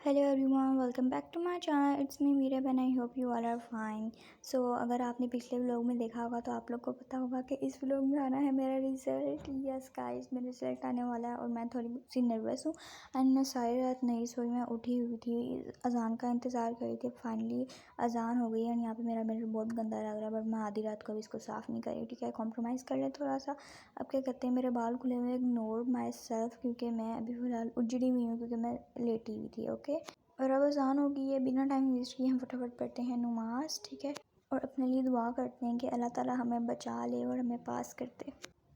Hello everyone, welcome back to my channel. It's me Meerab and I hope you all are fine. So अगर आपने पिछले vlog में देखा होगा तो आप लोग को पता होगा कि इस व्लॉग में आना है मेरा रिज़ल्ट। यस गाइस, मेरा रिज़ल्ट आने वाला है और मैं थोड़ी सी नर्वस हूँ। एंड मैं सारी रात नहीं सोई, मैं उठी हुई थी, अजान का इंतज़ार कर रही थी। फाइनली अजान हो गई है। यहाँ पे मेरा मिरर बहुत गंदा लग रहा है, बट मैं आधी रात को भी इसको साफ़ नहीं करी। ठीक है, कॉम्प्रोमाइज़ कर ले थोड़ा सा। अब क्या कहते हैं, मेरे बाल खुले हुए, इग्नोर माई सेल्फ, क्योंकि मैं अभी फ़िलहाल उजड़ी हुई हूँ क्योंकि मैं लेटी हुई थी। ओके, और अब अज़ान हो गई है। बिना टाइम वेस्ट किए हम फटाफट पढ़ते हैं नमाज़। ठीक है, और अपने लिए दुआ करते हैं कि अल्लाह ताला हमें बचा ले और हमें पास कर दे।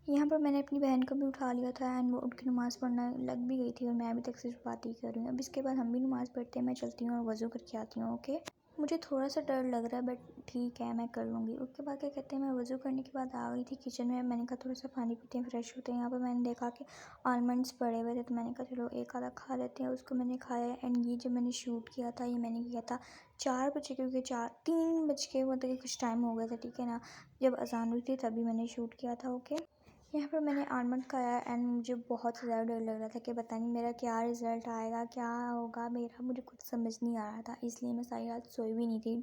यहाँ पर मैंने अपनी बहन को भी उठा लिया था एंड वो उठ के नमाज़ पढ़ना लग भी गई थी और मैं अभी तक सिर्फ बात ही कर रही हूँ। अब इसके बाद हम भी नमाज़ पढ़ते हैं। मैं चलती हूँ और वज़ू करके आती हूँ। ओके, मुझे थोड़ा सा डर लग रहा है बट ठीक है, मैं कर लूँगी। उसके बाद क्या कहते हैं, मैं वज़ू करने के बाद आ गई थी किचन में। मैंने कहा थोड़ा सा पानी पीते हैं, फ्रेश होते हैं। यहाँ पर मैंने देखा कि आलमंड्स पड़े हुए थे तो मैंने कहा चलो एक आधा खा लेते हैं। उसको मैंने खाया। एंड ये जब मैंने शूट किया था, ये मैंने किया था 4 बजे, क्योंकि 3 बज के मतलब कि कुछ टाइम हो गया था। ठीक है ना, जब अजान हुई थी तभी मैंने शूट किया था। ओके, यहाँ पर मैंने आलमंड खाया एंड मुझे बहुत ज़्यादा डर लग रहा था कि पता नहीं मेरा क्या रिज़ल्ट आएगा, क्या होगा मेरा, मुझे कुछ समझ नहीं आ रहा था। इसलिए मैं सारी रात सोई भी नहीं थी।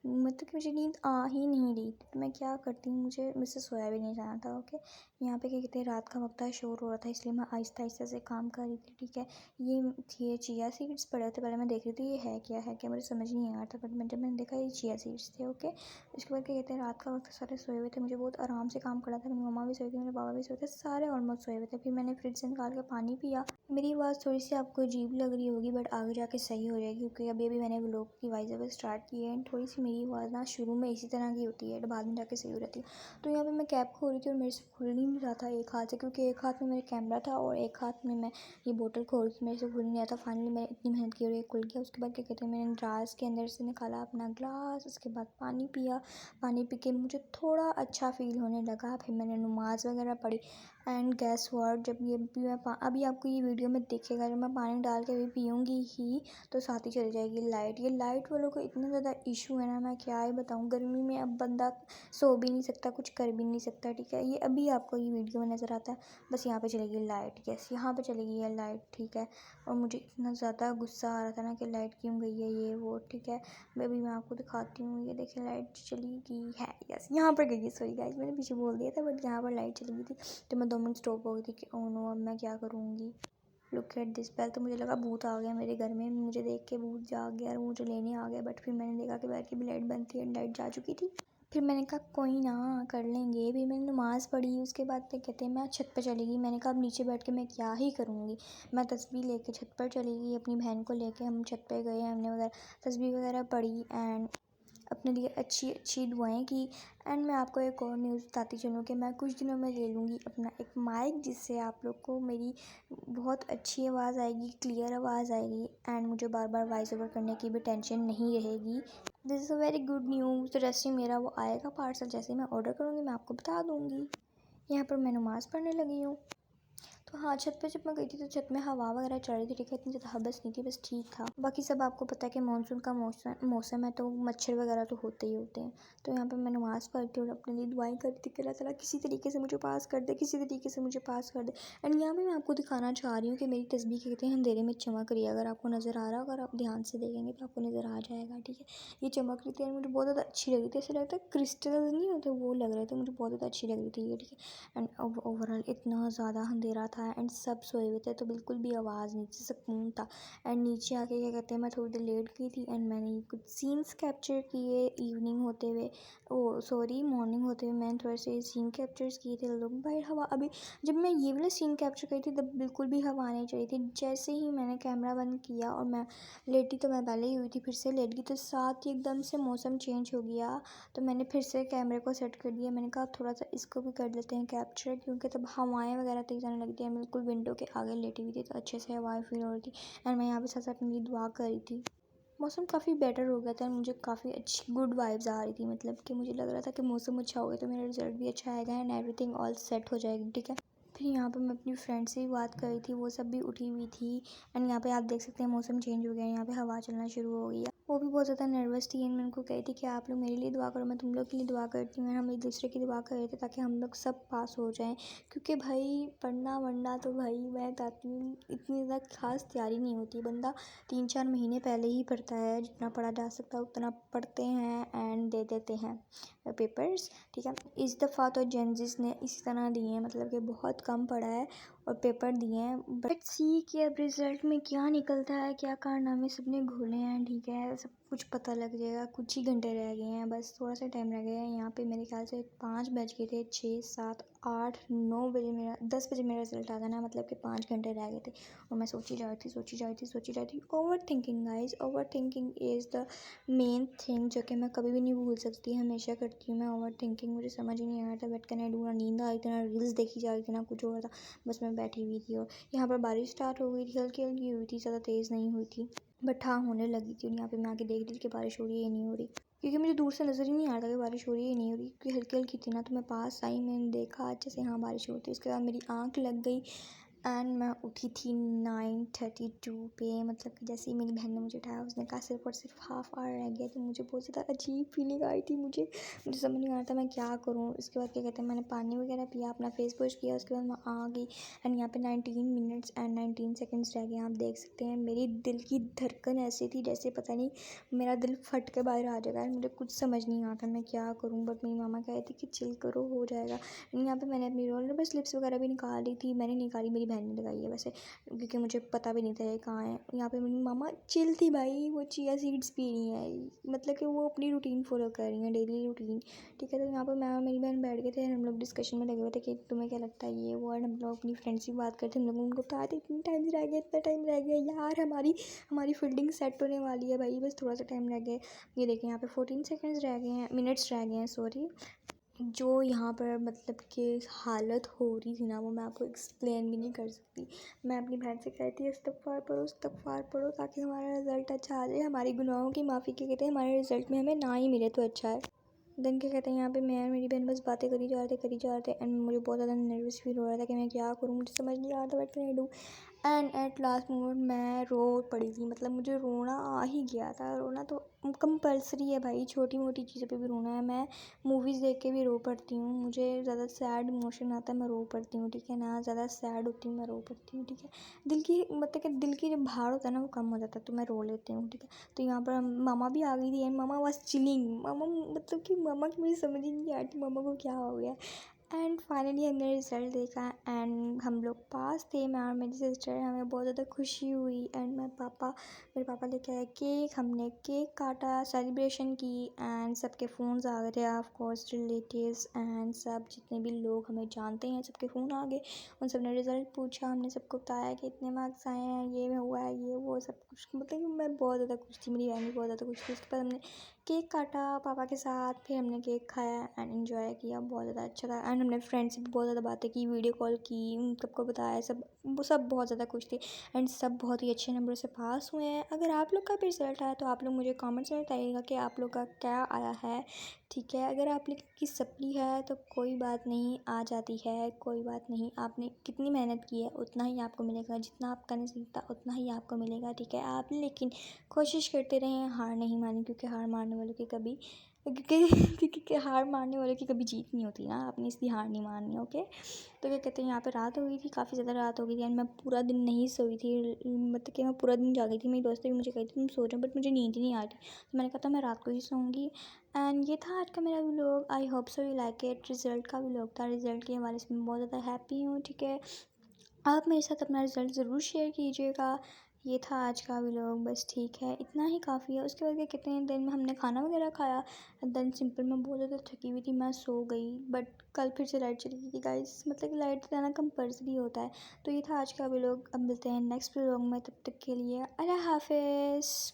मतलब कि मुझे नींद आ ही नहीं रही थी। तो मैं क्या करती हूँ, मुझसे सोया भी नहीं जाना था। ओके, यहाँ पे क्या कहते हैं, रात का वक्त था, शोर हो रहा था, इसलिए मैं आहिस्ता आहिस्ता से काम कर रही थी। ठीक है, ये थी चिया सीड्स पड़े थे। पहले मैं देख रही थी ये है क्या, मुझे समझ नहीं आ रहा था, बट जब मैंने देखा ये चिया सीड्स थे। ओके, उसके बाद क्या कहते हैं, रात का वक्त सारे सोए हुए थे, मुझे बहुत आराम से काम करना था। मेरी मम्मा भी सोई थी, मेरे पापा भी सोए थे, सारे ऑलमोस्ट सोए हुए थे। फिर मैंने फ्रिज से निकाल के पानी पिया। मेरी आवाज़ थोड़ी सी आपको अजीब लग रही होगी बट आगे जाके सही हो जाएगी, क्योंकि अभी अभी मैंने व्लॉग की वॉइस ओवर स्टार्ट की है। एंड थोड़ी सी मेरी आवाज़ ना शुरू में इसी तरह की होती है, बट बाद में जाके सही हो जाती है। तो यहाँ पे मैं कैप खो रही थी और मेरे से खुल नहीं रहा था एक हाथ से, क्योंकि एक हाथ में मेरा कैमरा था और एक हाथ में मैं ये बोतल खो रही थी, मेरे से खुल नहीं रहा था। फाइनली मैंने इतनी मेहनत की और ये खुल गया। उसके बाद क्या कहते हैं, मैंने ग्लास के अंदर से निकाला अपना ग्लास। उसके बाद पानी पिया। पानी पी के मुझे थोड़ा अच्छा फ़ील होने लगा। फिर मैंने नमाज़ वगैरह पढ़ी। एंड गैस व्हाट, जब ये भी मैं अभी आपको ये वीडियो में दिखेगा, जब मैं पानी डाल के भी पीऊँगी ही तो साथ ही चली जाएगी लाइट। ये लाइट वालों को इतना ज़्यादा इशू है ना, मैं क्या ही बताऊँ। गर्मी में अब बंदा सो भी नहीं सकता, कुछ कर भी नहीं सकता। ठीक है, ये अभी आपको ये वीडियो में नज़र आता है, बस यहाँ पे चलेगी लाइट। यस, यहाँ पे चलेगी ये लाइट। ठीक है, और मुझे इतना ज़्यादा गुस्सा आ रहा था ना कि लाइट क्यों गई है ये वो। ठीक है, मैं आपको दिखाती हूँ, ये देखिए लाइट चली गई है। यस, यहाँ पर गई है। सॉरी गाइस, मैंने पीछे बोल दिया था, बट यहाँ पर लाइट चली गई थी। तो मैं 2 मिनट स्टॉप हो गई थी कि ओह नो, अब मैं क्या करूँगी। Look at this. पहले तो मुझे लगा भूत आ गया मेरे घर में, मुझे देख के भूत जाग गया और मुझे लेने आ गया। बट फिर मैंने देखा कि बैठ की भी लाइट बंद थी एंड लाइट जा चुकी थी। फिर मैंने कहा कोई ना, कर लेंगे। फिर मैंने नमाज़ पढ़ी। उसके बाद क्या कहते हैं, मैं छत पर चली गई। मैंने कहा अब नीचे बैठ के मैं क्या ही करूँगी। मैं तस्बीह लेके छत पर चली गई, अपनी बहन को लेके हम छत पे गए। हमने वगैरह तस्बीह वगैरह पढ़ी एंड अपने लिए अच्छी अच्छी दुआएं की। एंड मैं आपको एक और न्यूज़ बताती चलूँ कि मैं कुछ दिनों में ले लूँगी अपना एक माइक, जिससे आप लोग को मेरी बहुत अच्छी आवाज़ आएगी, क्लियर आवाज़ आएगी एंड मुझे बार बार वॉइस ओवर करने की भी टेंशन नहीं रहेगी। This is a very good news. तो जैसे ही मेरा वो आएगा पार्सल, जैसे ही मैं ऑर्डर करूँगी मैं आपको बता दूँगी। यहाँ पर मैं नमाज़ पढ़ने लगी हूँ। तो हाँ, छत पे जब मैं गई थी तो छत में हवा वगैरह चल रही थी। ठीक है, इतनी ज़्यादा हबस नहीं थी, बस ठीक था। बाकी सब आपको पता है कि मानसून का मौसम है तो मच्छर वगैरह तो होते ही होते हैं। तो यहाँ पे मैं नमाज़ पढ़ती हूँ और अपने लिए दुआएं करती कि अल्लाह ताला किसी तरीके से मुझे पास कर दे, किसी तरीके से मुझे पास कर दे। एंड यहाँ पे मैं आपको दिखाना चाह रही हूँ कि मेरी तस्बीह कहते हैं अंधेरे में चमक रही है। अगर आपको नज़र आ रहा है, अगर आप ध्यान से देखेंगे तो आपको नज़र आ जाएगा। ठीक है, ये चमक रही थी और मुझे बहुत ज़्यादा अच्छी लग रही थी। ऐसा लगता है क्रिस्टल नहीं होते वो लग रहे थे, मुझे बहुत ज़्यादा अच्छी लग रही थी ये। ठीक है, एंड ओवरऑल इतना ज़्यादा अंधेरा था एंड सब सोए हुए थे तो बिल्कुल भी आवाज़ नहीं थी, सुकून था। एंड नीचे आके क्या कहते हैं, मैं थोड़ी देर लेट गई थी एंड मैंने कुछ सीन्स कैप्चर किए इवनिंग होते हुए, ओ सॉरी मॉर्निंग होते हुए मैंने थोड़े से सीन कैप्चर्स किए थे। लोग बाहर हवा, अभी जब मैं ये वाला सीन कैप्चर करी थी तब बिल्कुल भी हवा नहीं चाहिए थी। जैसे ही मैंने कैमरा बंद किया और मैं लेटी, तो मैं पहले ही हुई थी, फिर से लेट गई तो साथ ही एकदम से मौसम चेंज हो गया। तो मैंने फिर से कैमरे को सेट कर दिया। मैंने कहा थोड़ा सा इसको भी कर लेते हैं कैप्चर, क्योंकि तब हवाएं वगैरह तेज आने लगती हैं। बिल्कुल विंडो के आगे लेटी हुई थी तो अच्छे से हवाएं फील हो रही थी एंड मैं यहाँ पे साथ साथ अपनी दुआ कर रही थी। मौसम काफ़ी बेटर हो गया था, मुझे काफ़ी अच्छी गुड वाइब्स आ रही थी। मतलब कि मुझे लग रहा था कि मौसम अच्छा हो गया तो मेरा रिजल्ट भी अच्छा आएगा एंड एवरीथिंग ऑल सेट हो जाएगी। ठीक है, फिर यहाँ पे मैं अपनी फ्रेंड से भी बात कर रही थी, वो सब भी उठी हुई थी। एंड यहाँ पे आप देख सकते हैं मौसम चेंज हो गया है, यहाँ पे हवा चलना शुरू हो गई है। वो भी बहुत ज़्यादा नर्वस थी एंड मैं उनको कही थी कि आप लोग मेरे लिए दुआ करो, मैं तुम लोग के लिए दुआ करती हूँ। एंड हम एक दूसरे की दुआ कर रहे थे ताकि हम लोग सब पास हो जाएं, क्योंकि भाई पढ़ना वढ़ना तो भाई मैं कहती हूँ इतनी ज़्यादा खास तैयारी नहीं होती। बंदा 3-4 महीने पहले ही पढ़ता है, जितना पढ़ा जा सकता है उतना पढ़ते हैं एंड दे देते हैं पेपर्स, ठीक है। इस दफ़ा तो जेनजिस ने इसी तरह दिए हैं, मतलब कि बहुत कम पढ़ा है और पेपर दिए हैं। बट सी कि अब रिज़ल्ट में क्या निकलता है, क्या कारनामे सबने घोले हैं, ठीक है। सब कुछ पता लग जाएगा, कुछ ही घंटे रह गए हैं, बस थोड़ा सा टाइम रह गया है। यहाँ पे मेरे ख्याल से 5 बज गए थे, 6, 7, 8, 9 बजे मेरा 10 बजे मेरा रिज़ल्ट आ जाना, मतलब कि 5 घंटे रह गए थे। और मैं सोची जा रही थी। Over thinking guys, over thinking is the main thing जो कि मैं कभी भी नहीं भूल सकती, हमेशा करती हूँ मैं ओवर थिंकिंग। मुझे समझ ही नहीं आ रहा था बट कैन आई डू, ना नींद आ रही थी, ना रील्स देखी जा रही थी, ना कुछ हो रहा था। बस मैं बैठी हुई थी और यहाँ पर बारिश स्टार्ट हो गई थी, हल्की हल्की हुई थी, ज़्यादा तेज़ नहीं हुई थी बट हाँ होने लगी थी। और यहाँ पे मैं आके देख रही थी कि बारिश हो रही है या नहीं हो रही, क्योंकि मुझे दूर से नज़र ही नहीं आ रहा था कि बारिश हो रही है या नहीं हो रही, क्योंकि हल्की हल्की थी ना। तो मैं पास आई, मैंने देखा अच्छे से, हाँ बारिश हो रही थी। उसके बाद मेरी आँख लग गई एंड मैं उठी थी 9:32 पे, मतलब कि जैसे ही मेरी बहन ने मुझे उठाया उसने कहा सिर्फ और सिर्फ हाफ आवर रह गया। तो मुझे बहुत ज़्यादा अजीब फीलिंग आई थी, मुझे समझ नहीं आ रहा था मैं क्या करूँ। उसके बाद क्या कहते हैं, मैंने पानी वगैरह पिया, अपना फेस वॉश किया, उसके बाद मैं आ गई। एंड यहाँ पे 19 मिनट्स एंड 19 सेकेंड्स रह गए। आप देख सकते हैं मेरी दिल की धड़कन ऐसी थी जैसे पता नहीं मेरा दिल फट के बाहर आ जाएगा। मुझे कुछ समझ नहीं आता मैं क्या करूँ, बट मेरी मामा कह रही थी कि चिल करो, हो जाएगा। यहाँ पे मैंने अपनी रोल नंबर स्लिप्स वगैरह भी निकाल ली थी, मैंने निकाली, मेरी बहन ने लगाई है वैसे, क्योंकि मुझे पता भी नहीं था ये कहाँ है। यहाँ पे मेरी मामा चिल थी भाई, वो चिया सीड्स पी रही हैं, मतलब कि वो अपनी रूटीन फॉलो कर रही हैं, डेली रूटीन, ठीक है। तो यहाँ पर मैं और मेरी बहन बैठ गए थे, हम लोग डिस्कशन में लगे हुए थे कि तुम्हें क्या लगता है ये वो। और हम लोग अपनी फ्रेंड्स से बात करते, हम लोग उनको बताया था इतना टाइम रह गया, इतना टाइम रह गया यार, हमारी फील्डिंग सेट होने वाली है भाई, बस थोड़ा सा टाइम रह गया। ये देखिए यहाँ पे 14 सेकेंड्स रह गए हैं, मिनट्स रह गए हैं सॉरी। जो यहाँ पर मतलब कि हालत हो रही थी ना, वो मैं आपको एक्सप्लेन भी नहीं कर सकती। मैं अपनी बहन से कहती इस्तग़फ़ार पढ़ो ताकि हमारा रिज़ल्ट अच्छा आ जाए, हमारी गुनाहों की माफ़ी के कहते हैं, हमारे रिज़ल्ट में हमें ना ही मिले तो अच्छा है। देन क्या कहते हैं, यहाँ पे मैं और मेरी बहन बस बातें करी जा रहे थे एंड मुझे बहुत ज़्यादा नर्वस फील हो रहा था कि मैं क्या करूँ, मुझे समझ नहीं आ रहा था what can I do. And at last moment मैं रो पड़ी थी, मतलब मुझे रोना आ ही गया था। रोना तो कंपल्सरी है भाई, छोटी मोटी चीज़ों पे भी रोना है। मैं मूवीज़ देख के भी रो पड़ती हूँ, मुझे ज़्यादा सैड इमोशन आता है मैं रो पड़ती हूँ, ठीक है ना। ज़्यादा सैड होती हूँ मैं रो पड़ती हूँ, ठीक है। दिल की मतलब कि दिल की जो भार होता है ना वो कम हो जाता है, तो मैं रो लेती हूँ, ठीक है। तो यहाँ पर मामा भी आ गई थी एंड मामा वाज चिलिंग। मामा मतलब कि मामा की मुझे समझ ही नहीं आती मामा को क्या हो गया। एंड फाइनली हमने रिज़ल्ट देखा एंड हम लोग पास थे, मैं और मेरी सिस्टर। हमें बहुत ज़्यादा खुशी हुई एंड मेरे पापा लेके आए केक, हमने केक काटा, सेलिब्रेशन की एंड सबके फ़ोन्स आ गए थे, ऑफ कोर्स रिलेटिव्स एंड सब जितने भी लोग हमें जानते हैं सबके फ़ोन आ गए। उन सब ने रिज़ल्ट पूछा, हमने सबको बताया कि इतने मार्क्स आए हैं, ये हुआ है, ये वो सब कुछ, मतलब कि मैं बहुत ज़्यादा खुश थी, मेरी बहन भी बहुत ज़्यादा खुश थी। उसके बाद हमने केक काटा पापा के साथ, फिर हमने केक खाया एंड एंजॉय किया, बहुत ज़्यादा अच्छा था। एंड हमने फ्रेंड्स से भी बहुत ज़्यादा बातें की, वीडियो कॉल की, उन सबको बताया, सब बहुत ज़्यादा खुश थे एंड सब बहुत ही अच्छे नंबर से पास हुए हैं। अगर आप लोग का भी रिज़ल्ट आया तो आप लोग मुझे कमेंट्स में बताइएगा कि आप लोग का क्या आया है, ठीक है। अगर आप लोग की सप्ली है तो कोई बात नहीं, आ जाती है, कोई बात नहीं। आपने कितनी मेहनत की है उतना ही आपको मिलेगा, जितना आपका नसीब था उतना ही आपको मिलेगा, ठीक है। आप लेकिन कोशिश करते रहें, हार नहीं मानी, क्योंकि हार मारने वालों की कभी क्योंकि हार मारने वालों की कभी जीत नहीं होती ना, आपने इसलिए हार नहीं मारनी, ओके। तो क्या कहते हैं, यहाँ पे रात हो गई थी, काफ़ी ज़्यादा रात हो गई थी एंड मैं पूरा दिन नहीं सोई थी, मतलब कि मैं पूरा दिन जागी थी। मेरी दोस्त भी मुझे कहती थी तुम सो जाओ, बट मुझे नींद ही नहीं आ रही, तो मैंने कहा था मैं रात को ही सोऊंगी। एंड ये था आज का मेरा vlog, I hope so you like it. Result का व्लॉग था, रिज़ल्ट के हवाले से मैं बहुत ज़्यादा हैप्पी हूँ, ठीक है। आप मेरे साथ अपना रिज़ल्ट ज़रूर शेयर कीजिएगा। ये था आज का व्लॉग, बस ठीक है, इतना ही काफ़ी है। उसके बाद क्या कितने दिन में हमने खाना वगैरह खाया, देन सिंपल मैं बहुत ज़्यादा थकी हुई थी, मैं सो गई। बट कल फिर से लाइट चली गई थी गाइस, मतलब कि लाइट जाना कंपल्सरी होता है। तो ये था आज का व्लॉग, अब मिलते हैं नेक्स्ट व्लॉग में, तब तक के लिए अल्लाह हाफ़िज़।